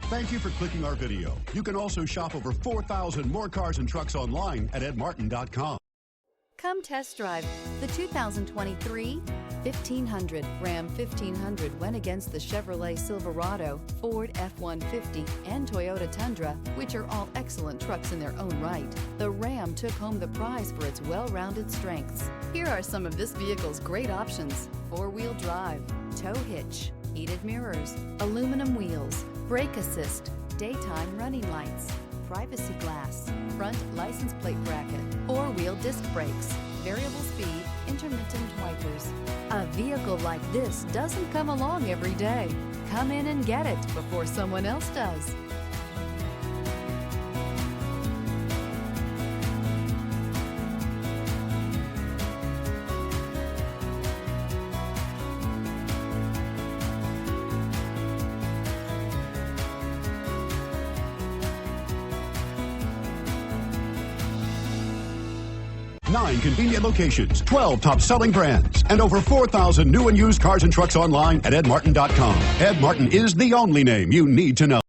Thank you for clicking our video. You can also shop over 4,000 more cars and trucks online at edmartin.com. Come test drive the 2023 1500. Ram 1500 went against the Chevrolet Silverado, Ford F-150, and Toyota Tundra, which are all excellent trucks in their own right. The Ram took home the prize for its well-rounded strengths. Here are some of this vehicle's great options: four-wheel drive, tow hitch, heated mirrors, aluminum wheels, brake assist, daytime running lights, privacy glass, front license plate bracket, four-wheel disc brakes, variable speed, intermittent wipers. A vehicle like this doesn't come along every day. Come in and get it before someone else does. Nine convenient locations, 12 top-selling brands, and over 4,000 new and used cars and trucks online at edmartin.com. Ed Martin is the only name you need to know.